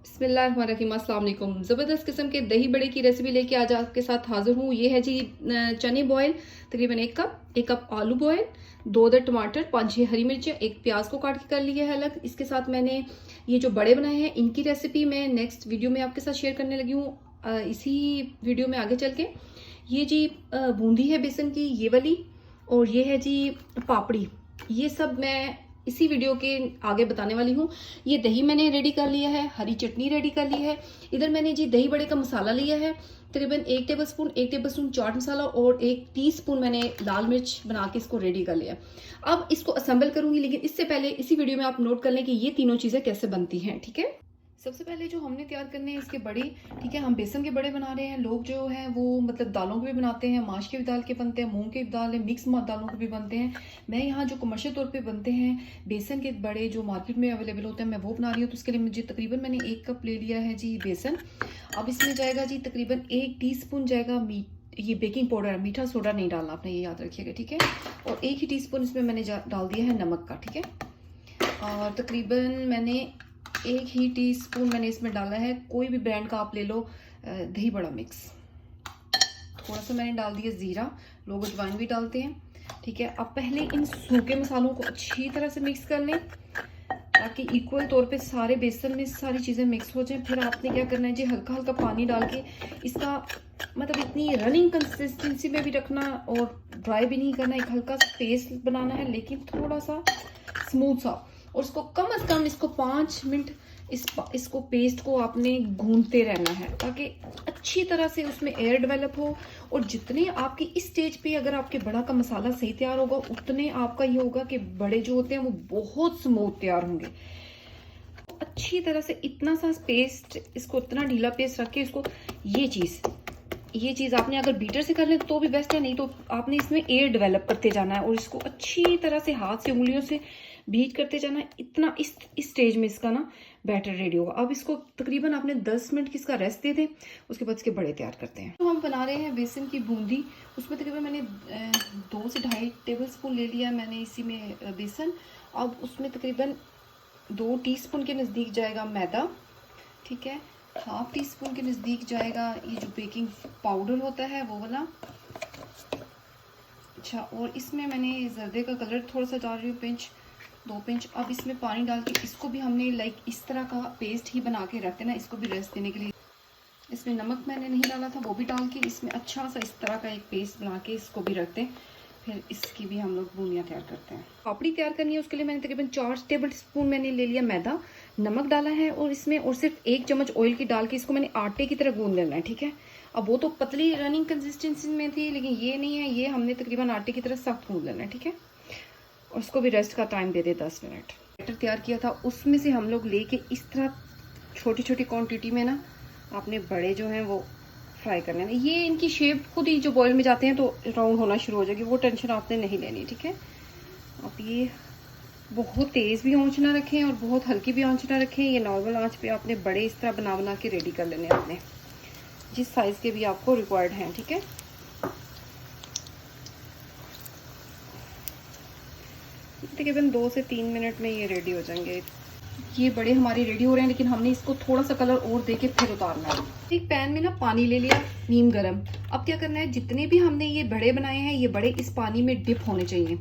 बिस्मिल्लाहिर्रहमानिर्रहीम, अस्सलाम वालेकुम। ज़बरदस्त किस्म के दही बड़े की रेसिपी लेके आज आपके साथ हाजिर हूँ। ये है जी चने बॉयल तकरीबन एक कप आलू बॉयल, 2 टमाटर, 5-6 हरी मिर्चें, एक प्याज को काट के कर लिया है अलग। इसके साथ मैंने ये जो बड़े बनाए हैं इनकी रेसिपी मैं नेक्स्ट वीडियो में आपके साथ शेयर करने लगी हूँ। इसी वीडियो में आगे चल के ये जी बूंदी है बेसन की, ये वाली, और ये है जी पापड़ी। ये सब मैं इसी वीडियो के आगे बताने वाली हूँ। ये दही मैंने रेडी कर लिया है, हरी चटनी रेडी कर ली है। इधर मैंने जी दही बड़े का मसाला लिया है, तकरीबन 1 टेबलस्पून चाट मसाला और 1 टीस्पून मैंने लाल मिर्च बना के इसको रेडी कर लिया। अब इसको असेंबल करूंगी, लेकिन इससे पहले इसी वीडियो में आप नोट कर लें कि ये तीनों चीजें कैसे बनती हैं। ठीक है, सबसे पहले जो हमने तैयार करने हैं इसके बड़े। ठीक है, हम बेसन के बड़े बना रहे हैं। लोग जो हैं वो मतलब दालों के भी बनाते हैं, माश के भी दाल के बनते हैं, मूंग के भी दाल है, मिक्स दालों के भी बनते हैं। मैं यहाँ जो कमर्शियल तौर पे बनते हैं बेसन के बड़े जो मार्केट में अवेलेबल होते हैं मैं वो बना रही हूँ। तो उसके लिए मुझे तकरीबन मैंने 1 कप ले लिया है जी बेसन। अब इसमें जाएगा जी तकरीबन 1 टीस्पून जाएगा ये बेकिंग पाउडर, मीठा सोडा नहीं डालना, आपने ये याद रखिएगा। ठीक है, और 1 ही टीस्पून इसमें मैंने डाल दिया है नमक का। ठीक है, और तकरीबन मैंने 1 ही टीस्पून मैंने इसमें डाला है, कोई भी ब्रांड का आप ले लो, दही बड़ा मिक्स। थोड़ा सा मैंने डाल दिया जीरा, लोग अजवाइन भी डालते हैं। ठीक है, अब पहले इन सूखे मसालों को अच्छी तरह से मिक्स कर लें ताकि इक्वल तौर पे सारे बेसन में सारी चीज़ें मिक्स हो जाएं। फिर आपने क्या करना है जी, हल्का हल्का पानी डाल के इसका मतलब इतनी रनिंग कंसिस्टेंसी में भी रखना और ड्राई भी नहीं करना, एक हल्का सा पेस्ट बनाना है लेकिन थोड़ा सा स्मूथ सा। और इसको कम से कम इसको 5 मिनट इसको पेस्ट को आपने गूंदते रहना है ताकि अच्छी तरह से उसमें एयर डेवलप हो। और जितने आपकी इस स्टेज पे अगर आपके बड़ा का मसाला सही तैयार होगा उतने आपका ये होगा कि बड़े जो होते हैं वो बहुत स्मूथ तैयार होंगे। अच्छी तरह से इतना सा पेस्ट, इसको इतना ढीला पेस्ट रख के इसको ये चीज़ आपने अगर बीटर से कर लें तो भी बेस्ट है, नहीं तो आपने इसमें एयर डेवलप करते जाना है और इसको अच्छी तरह से हाथ से उंगलियों से बीट करते जाना है। इतना इस स्टेज में इसका ना बैटर रेडी होगा। अब इसको तकरीबन आपने 10 मिनट की इसका रेस्ट दे दें, उसके बाद इसके बड़े तैयार करते हैं। तो हम बना रहे हैं बेसन की बूंदी। उसमें तकरीबन मैंने 2 से 2.5 टेबलस्पून ले लिया मैंने इसी में बेसन। अब उसमें तकरीबन 2 टीस्पून के नज़दीक जाएगा मैदा। ठीक है, 1/2 टीस्पून के नज़दीक जाएगा ये जो बेकिंग पाउडर होता है वो वाला। अच्छा, और इसमें मैंने जर्दे का कलर थोड़ा सा डाल रही हूँ, 2 पिंच। अब इसमें पानी डाल के इसको भी हमने लाइक इस तरह का पेस्ट ही बना के रखते हैं ना, इसको भी रेस्ट देने के लिए। इसमें नमक मैंने नहीं डाला था, वो भी डाल के इसमें अच्छा सा इस तरह का एक पेस्ट बना के इसको भी रखते हैं। फिर इसकी भी हम लोग बूंदियाँ तैयार करते हैं। पापड़ी तैयार करनी है, उसके लिए मैंने तकरीबन 4 टेबलस्पून मैंने ले लिया मैदा, नमक डाला है और इसमें और सिर्फ 1 चम्मच ऑयल की डाल के इसको मैंने आटे की तरह गूंद लेना है। ठीक है, अब वो तो पतली रनिंग कंसिस्टेंसी में थी लेकिन ये नहीं है, ये हमने तकरीबन आटे की तरह सख्त गूंद लेना है। ठीक है, और उसको भी रेस्ट का टाइम दे दे 10 मिनट। बैटर तैयार किया था उसमें से हम लोग लेके इस तरह छोटी छोटी क्वांटिटी में ना आपने बड़े जो हैं वो फ्राई करने हैं। ये इनकी शेप खुद ही जो बॉयल में जाते हैं तो राउंड होना शुरू हो जाएगी, वो टेंशन आपने नहीं लेनी। ठीक है, आप ये बहुत तेज़ भी आंच ना रखें और बहुत हल्की भी आंच ना रखें। ये नॉर्मल आंच पे आपने बड़े इस तरह बना बना के रेडी कर लेने अपने, जिस साइज़ के भी आपको रिक्वायर्ड हैं। ठीक है, तकरीबन 2 से 3 मिनट में ये रेडी हो जाएंगे। ये बड़े हमारे रेडी हो रहे हैं लेकिन हमने इसको थोड़ा सा कलर और देके फिर उतारना है। एक पैन में ना पानी ले लिया नीम गरम। अब क्या करना है, जितने भी हमने ये बड़े बनाए हैं ये बड़े इस पानी में डिप होने चाहिए।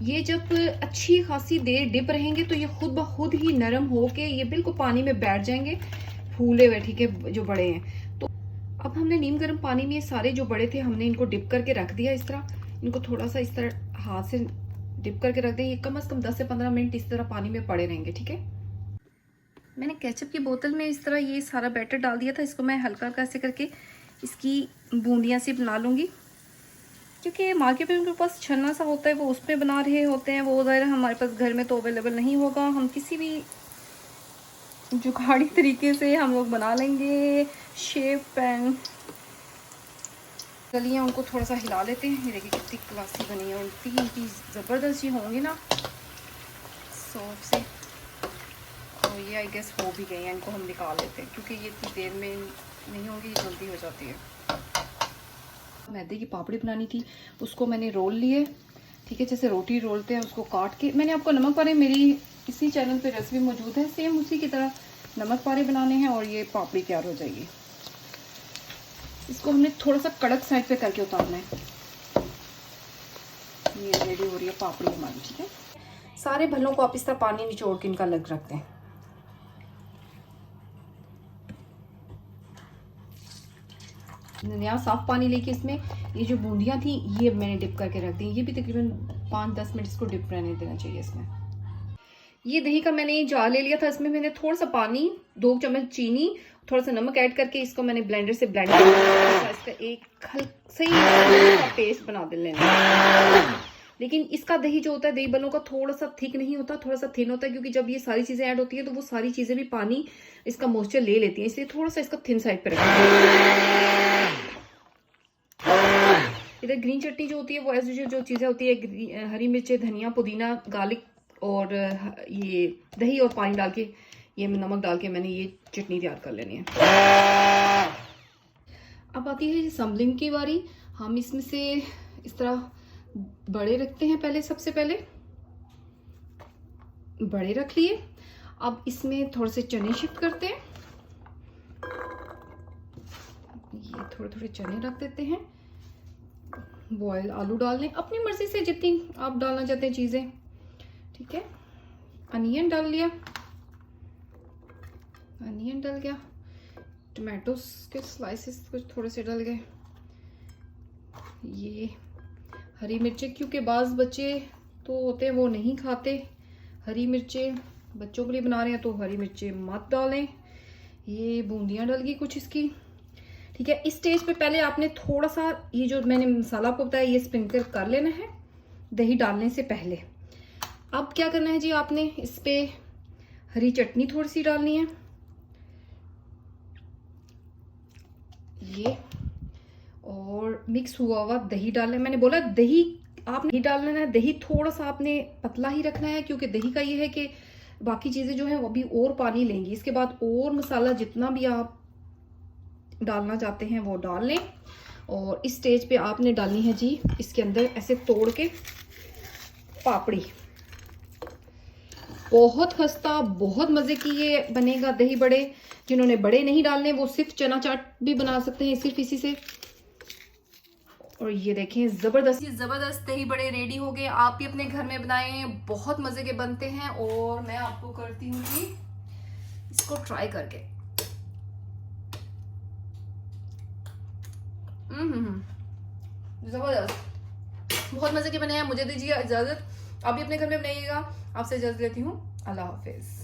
ये जब अच्छी खासी देर डिप रहेंगे तो ये खुद ब खुद ही नरम होके ये बिल्कुल पानी में बैठ जाएंगे, फूले हुए। ठीक है, जो बड़े हैं। तो अब हमने नीम गर्म पानी में सारे जो बड़े थे हमने इनको डिप करके रख दिया इस तरह। इनको थोड़ा सा इस तरह हाथ से डिप करके रख दें। ये कम से कम 10 से 15 मिनट इस तरह पानी में पड़े रहेंगे। ठीक है, मैंने केचप की बोतल में इस तरह ये सारा बैटर डाल दिया था। इसको मैं हल्का हल्का ऐसे करके इसकी बूंदियाँ सी बना लूँगी, क्योंकि मार्केट में उनके पास छन्ना सा होता है वो उस पर बना रहे होते हैं, वो ज़रा हमारे पास घर में तो अवेलेबल नहीं होगा। हम किसी भी जुगाड़ी तरीके से हम लोग बना लेंगे शेप पैन। गलियाँ उनको थोड़ा सा हिला लेते हैं। ये देखिए कितनी क्लासी बनी है, और इतनी ज़बरदस्त ही होंगी ना सॉफ्ट से। और ये आई गेस हो भी गई हैं, इनको हम निकाल लेते हैं क्योंकि ये इतनी देर में नहीं होंगी, जल्दी हो जाती है। मैदे की पापड़ी बनानी थी, उसको मैंने रोल लिए। ठीक है, जैसे रोटी रोलते हैं उसको काट के। मैंने आपको नमक पारे मेरी इसी चैनल पे रेसिपी मौजूद है, सेम उसी की तरह नमक पारे बनाने हैं और ये पापड़ी तैयार हो जाएगी। इसको हमने थोड़ा सा कड़क साइड पे करके उतारना है। ये रेडी हो रही है पापड़ी हमारी, ठीक है। सारे भल्लों को आप इस तरह पानी निचोड़ के इनका अलग रखते हैं। नया साफ पानी लेके इसमें ये जो बूंदियां थी ये मैंने डिप करके रख दी। ये भी तकरीबन 5-10 मिनट इसको डिप रहने देना चाहिए इसमें। ये दही का मैंने जार ले लिया था, इसमें मैंने थोड़ा सा पानी, 2 चम्मच चीनी, थोड़ा सा नमक ऐड करके इसको मैंने ब्लेंडर से ब्लेंड किया। इसका एक सही पेस्ट बना दे लेना। लेकिन इसका दही जो होता है, दही बल्लों का थोड़ा सा थिक नहीं होता, थोड़ा सा थिन होता है, क्योंकि जब ये सारी चीजें ऐड होती है तो वो सारी चीजें भी पानी इसका मॉइस्चर ले लेती हैं, इसलिए थोड़ा सा इसका थिन साइड पे रखें। इधर ग्रीन चटनी जो होती है वो एज यूजुअल जो चीजें होती है, हरी मिर्चें, धनिया, पुदीना, गार्लिक और ये दही और पानी डाल के, ये नमक डाल के मैंने ये चटनी तैयार कर लेनी है। अब आती है सम्बलिंग की बारी। हम इसमें से इस तरह बड़े रखते हैं। पहले सबसे पहले बड़े रख लिए। अब इसमें थोड़े से चने शिफ्ट करते हैं। ये थोड़े थोड़े चने रख देते हैं। बॉयल आलू डाल लें अपनी मर्जी से, जितनी आप डालना चाहते हैं चीजें, ठीक है। अनियन डाल लिया, अनियन डल गया। टमाटोस के स्लाइसेस कुछ थोड़े से डल गए। ये हरी मिर्चें, क्योंकि बाज़ बच्चे तो होते हैं वो नहीं खाते हरी मिर्चें, बच्चों के लिए बना रहे हैं तो हरी मिर्चें मत डालें। ये बूंदियां डल गई कुछ इसकी, ठीक है। इस स्टेज पे पहले आपने थोड़ा सा ये जो मैंने मसाला आपको बताया ये स्प्रिंकल कर लेना है दही डालने से पहले। अब क्या करना है जी, आपने इस पे हरी चटनी थोड़ी सी डालनी है, ये, और मिक्स हुआ हुआ दही डालना है। मैंने बोला दही आप नहीं डालना है, दही थोड़ा सा आपने पतला ही रखना है, क्योंकि दही का ये है कि बाकी चीजें जो है वो भी और पानी लेंगी। इसके बाद और मसाला जितना भी आप डालना चाहते हैं वो डाल लें। और इस स्टेज पे आपने डालनी है जी इसके अंदर ऐसे तोड़ के पापड़ी। बहुत खस्ता, बहुत मजे की ये बनेगा दही बड़े। जिन्होंने बड़े नहीं डालने वो सिर्फ चना चाट भी बना सकते हैं सिर्फ इसी से। और ये देखें जबरदस्त दही बड़े रेडी हो गए। आप भी अपने घर में बनाएं, बहुत मजे के बनते हैं। और मैं आपको करती हूँ कि इसको ट्राई करके जबरदस्त, बहुत मजे के बने हैं। मुझे दीजिए इजाजत, आप भी अपने घर में बनाइएगा। आपसे इजाजत लेती हूँ, अल्लाह हाफिज।